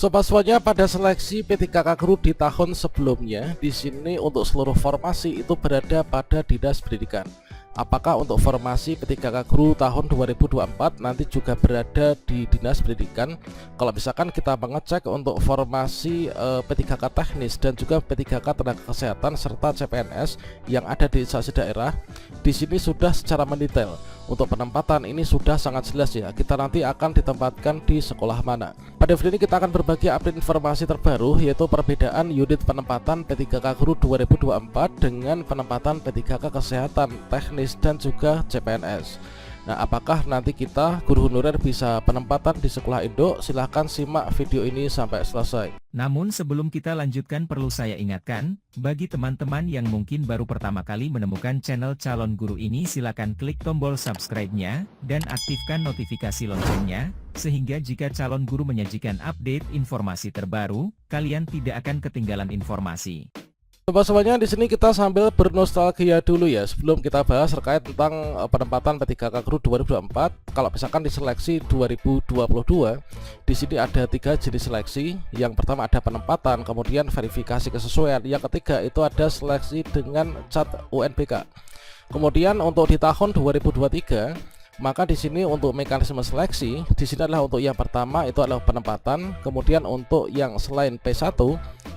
Sobat semuanya, pada seleksi P3K Guru di tahun sebelumnya, di sini untuk seluruh formasi itu berada pada Dinas Pendidikan. Apakah untuk formasi P3K Guru tahun 2024 nanti juga berada di Dinas Pendidikan? Kalau misalkan kita mengecek untuk formasi P3K teknis dan juga P3K tenaga kesehatan serta CPNS yang ada di instansi daerah, di sini sudah secara mendetail. Untuk penempatan ini sudah sangat jelas ya, kita nanti akan ditempatkan di sekolah mana. Pada video ini kita akan berbagi update informasi terbaru, yaitu perbedaan unit penempatan P3K Guru 2024 dengan penempatan P3K Kesehatan, Teknis, dan juga CPNS. Nah, apakah nanti kita guru honorer bisa penempatan di sekolah induk? Silahkan simak video ini sampai selesai. Namun sebelum kita lanjutkan, perlu saya ingatkan, bagi teman-teman yang mungkin baru pertama kali menemukan channel Calon Guru ini, silakan klik tombol subscribe-nya, dan aktifkan notifikasi loncengnya, sehingga jika Calon Guru menyajikan update informasi terbaru, kalian tidak akan ketinggalan informasi. Sobat-sobatnya, di sini kita sambil bernostalgia dulu ya, sebelum kita bahas terkait tentang penempatan P3K Guru 2024. Kalau misalkan di seleksi 2022, di sini ada 3 jenis seleksi. Yang pertama ada penempatan, kemudian verifikasi kesesuaian, yang ketiga itu ada seleksi dengan cat UNBK. Kemudian untuk di tahun 2023, maka di sini untuk mekanisme seleksi di sini adalah untuk yang pertama itu adalah penempatan, kemudian untuk yang selain P1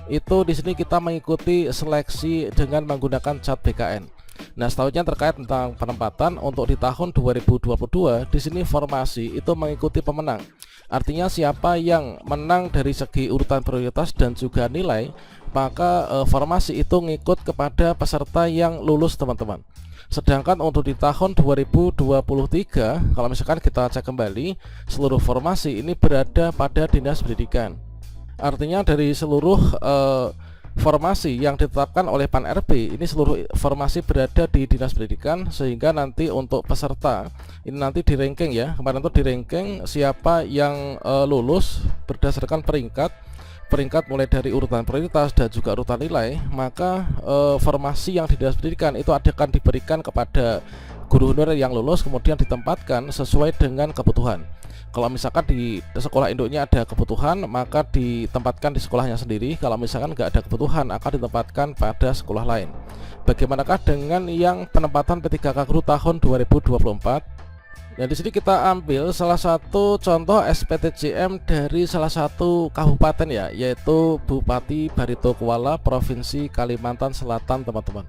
itu di sini kita mengikuti seleksi dengan menggunakan cat BKN. Nah, selanjutnya terkait tentang penempatan untuk di tahun 2022, di sini formasi itu mengikuti pemenang. Artinya siapa yang menang dari segi urutan prioritas dan juga nilai, maka formasi itu ngikut kepada peserta yang lulus, teman-teman. Sedangkan untuk di tahun 2023, kalau misalkan kita cek kembali, seluruh formasi ini berada pada Dinas Pendidikan. Artinya dari seluruh formasi yang ditetapkan oleh Pan RB, ini seluruh formasi berada di Dinas Pendidikan, sehingga nanti untuk peserta ini nanti di ranking ya. Kemarin itu di ranking siapa yang lulus berdasarkan peringkat mulai dari urutan prioritas dan juga urutan nilai, maka formasi yang di Dinas Pendidikan itu akan diberikan kepada guru honorer yang lulus, kemudian ditempatkan sesuai dengan kebutuhan. Kalau misalkan di sekolah induknya ada kebutuhan, maka ditempatkan di sekolahnya sendiri. Kalau misalkan nggak ada kebutuhan, akan ditempatkan pada sekolah lain. Bagaimanakah dengan yang penempatan P3K Guru tahun 2024? Nah, di sini kita ambil salah satu contoh SPTJM dari salah satu kabupaten ya, yaitu Bupati Barito Kuala, Provinsi Kalimantan Selatan, teman-teman.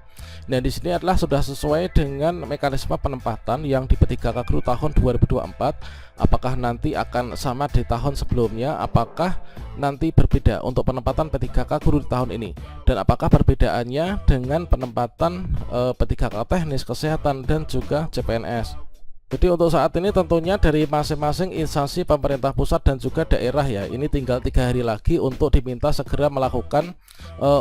Nah, di sini adalah sudah sesuai dengan mekanisme penempatan yang di P3K Guru tahun 2024. Apakah nanti akan sama di tahun sebelumnya? Apakah nanti berbeda untuk penempatan P3K Guru di tahun ini? Dan apakah perbedaannya dengan penempatan P3K Teknis, Kesehatan, dan juga CPNS? Jadi untuk saat ini tentunya dari masing-masing instansi pemerintah pusat dan juga daerah ya, ini tinggal 3 hari lagi untuk diminta segera melakukan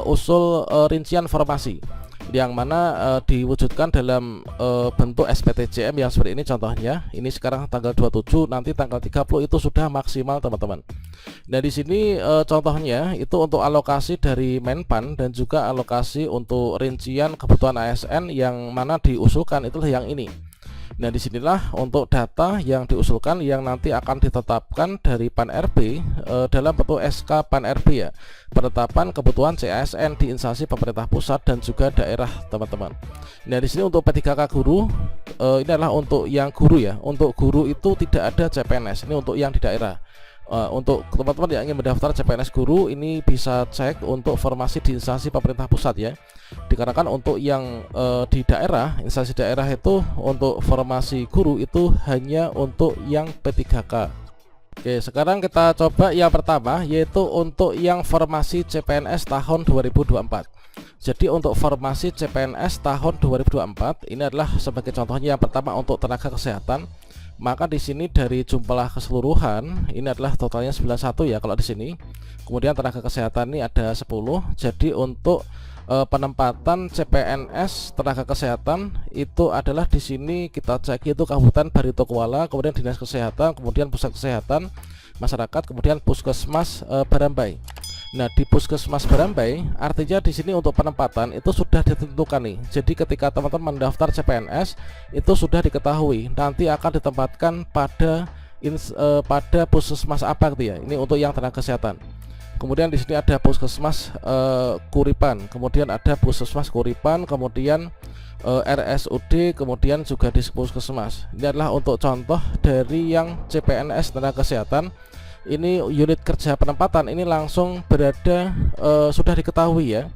usul rincian formasi, yang mana diwujudkan dalam bentuk SPTJM yang seperti ini contohnya. Ini sekarang tanggal 27, nanti tanggal 30 itu sudah maksimal, teman-teman. Nah, di sini contohnya itu untuk alokasi dari Menpan dan juga alokasi untuk rincian kebutuhan ASN yang mana diusulkan itulah yang ini. Nah, disinilah untuk data yang diusulkan yang nanti akan ditetapkan dari Pan RB dalam bentuk SK Pan RB ya, penetapan kebutuhan CASN di instansi pemerintah pusat dan juga daerah, teman-teman. Nah, di sini untuk P3K Guru ini adalah untuk yang guru ya. Untuk guru itu tidak ada CPNS, ini untuk yang di daerah. Untuk teman-teman yang ingin mendaftar CPNS guru, ini bisa cek untuk formasi di instansi pemerintah pusat ya. Dikarenakan untuk yang di daerah, instansi daerah itu untuk formasi guru itu hanya untuk yang P3K. Oke, sekarang kita coba yang pertama, yaitu untuk yang formasi CPNS tahun 2024. Jadi untuk formasi CPNS tahun 2024 ini adalah sebagai contohnya yang pertama untuk tenaga kesehatan. Maka di sini dari jumlah keseluruhan ini adalah totalnya 91 ya kalau di sini. Kemudian tenaga kesehatan ini ada 10. Jadi untuk penempatan CPNS tenaga kesehatan itu adalah di sini kita cek itu Kabupaten Barito Kuala, kemudian Dinas Kesehatan, kemudian Pusat Kesehatan Masyarakat, kemudian Puskesmas Barambai. Nah, di Puskesmas Barambai artinya di sini untuk penempatan itu sudah ditentukan nih. Jadi ketika teman-teman mendaftar CPNS itu sudah diketahui nanti akan ditempatkan pada pada puskesmas apa gitu ya. Ini untuk yang tenaga kesehatan. Kemudian di sini ada Puskesmas Kuripan, kemudian ada Puskesmas Kuripan, kemudian RSUD, kemudian juga di Puskesmas. Ini adalah untuk contoh dari yang CPNS tenaga kesehatan. Ini unit kerja penempatan ini langsung berada sudah diketahui ya.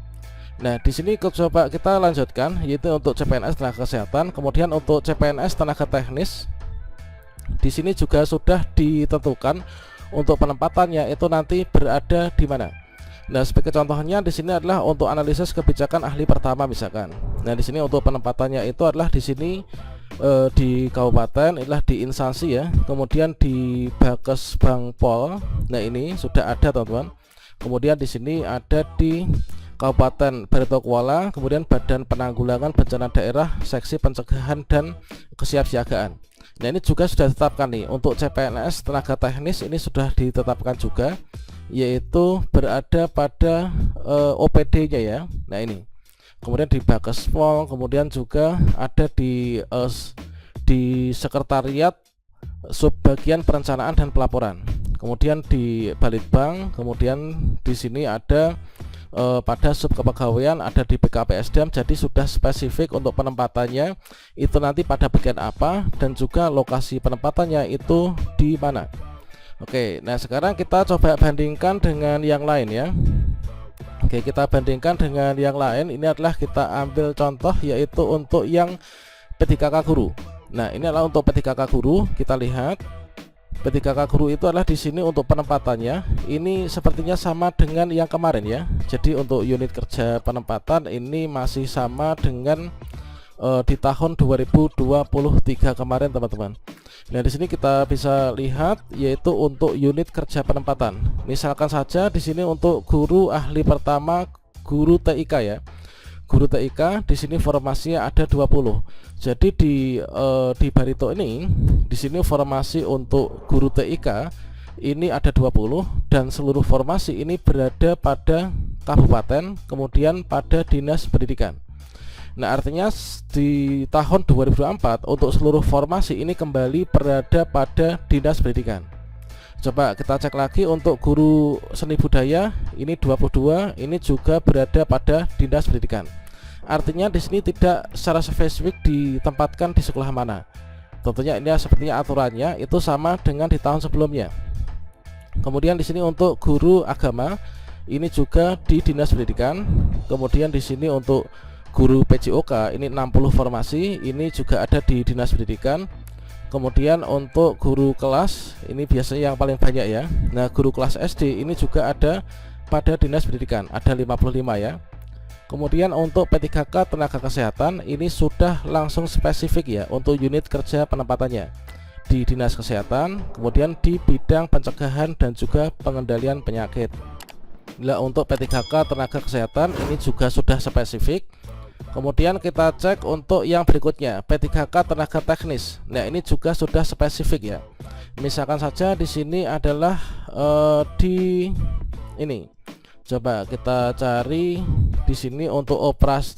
Nah, di sini coba kita lanjutkan, yaitu untuk CPNS tenaga kesehatan, kemudian untuk CPNS tenaga teknis. Di sini juga sudah ditentukan untuk penempatannya itu nanti berada di mana. Nah, sebagai contohnya di sini adalah untuk analisis kebijakan ahli pertama misalkan. Nah, di sini untuk penempatannya itu adalah di sini di kabupaten, inilah di instansi ya. Kemudian di Bakes Bangpol. Nah, ini sudah ada teman-teman. Kemudian di sini ada di Kabupaten Barito Kuala, kemudian Badan Penanggulangan Bencana Daerah, Seksi Pencegahan dan Kesiapsiagaan. Nah, ini juga sudah ditetapkan nih untuk CPNS tenaga teknis, ini sudah ditetapkan juga, yaitu berada pada OPD-nya ya. Nah, ini kemudian di Bakespol, kemudian juga ada di Sekretariat Subbagian Perencanaan dan Pelaporan, kemudian di Balitbank, kemudian di sini ada pada sub kepegawaian, ada di BKPSDM. Jadi sudah spesifik untuk penempatannya itu nanti pada bagian apa dan juga lokasi penempatannya itu di mana. Oke, nah sekarang kita coba bandingkan dengan yang lain ya. Oke, kita bandingkan dengan yang lain. Ini adalah kita ambil contoh yaitu untuk yang P3K guru. Nah, ini adalah untuk P3K guru. Kita lihat P3K guru itu adalah di sini untuk penempatannya. Ini sepertinya sama dengan yang kemarin ya. Jadi untuk unit kerja penempatan ini masih sama dengan di tahun 2023 kemarin teman-teman. Nah, di sini kita bisa lihat yaitu untuk unit kerja penempatan. Misalkan saja di sini untuk guru ahli pertama, guru TIK ya. Guru TIK di sini formasinya ada 20. Jadi di Barito ini di sini formasi untuk guru TIK ini ada 20 dan seluruh formasi ini berada pada kabupaten, kemudian pada dinas pendidikan. Nah, artinya di tahun 2024 untuk seluruh formasi ini kembali berada pada dinas pendidikan. Coba kita cek lagi untuk guru seni budaya ini 22, ini juga berada pada dinas pendidikan. Artinya di sini tidak secara spesifik ditempatkan di sekolah mana. Tentunya ini sepertinya aturannya itu sama dengan di tahun sebelumnya. Kemudian di sini untuk guru agama ini juga di dinas pendidikan. Kemudian di sini untuk guru PJOK ini 60 formasi, ini juga ada di dinas pendidikan. Kemudian untuk guru kelas ini biasanya yang paling banyak ya. Nah, guru kelas SD ini juga ada pada dinas pendidikan, ada 55 ya. Kemudian untuk P3K tenaga kesehatan ini sudah langsung spesifik ya untuk unit kerja penempatannya di dinas kesehatan, kemudian di bidang pencegahan dan juga pengendalian penyakit. Nah, untuk P3K tenaga kesehatan ini juga sudah spesifik. Kemudian kita cek untuk yang berikutnya P3K tenaga teknis. Nah, ini juga sudah spesifik ya. Misalkan saja di sini adalah di ini. Coba kita cari di sini untuk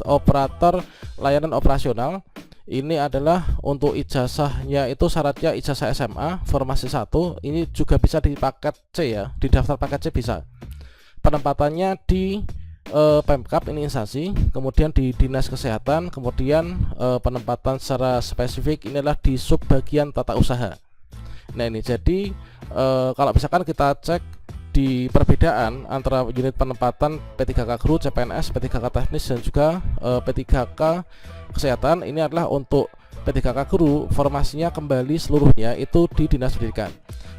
operator layanan operasional. Ini adalah untuk ijazahnya itu syaratnya ijazah SMA formasi 1. Ini juga bisa di paket C ya, di daftar paket C bisa. Penempatannya di Pemkab ini instansi, kemudian di dinas kesehatan, kemudian penempatan secara spesifik ini adalah di subbagian tata usaha. Nah, ini jadi kalau misalkan kita cek di perbedaan antara unit penempatan P3K guru, CPNS, P3K teknis dan juga P3K kesehatan, ini adalah untuk P3K guru formasinya kembali seluruhnya itu di dinas pendidikan.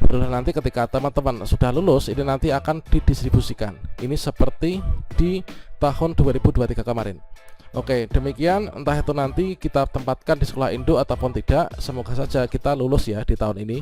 Baru nanti ketika teman-teman sudah lulus ini nanti akan didistribusikan. Ini seperti di tahun 2023 kemarin. Oke, demikian, entah itu nanti kita tempatkan di sekolah induk ataupun tidak, semoga saja kita lulus ya di tahun ini.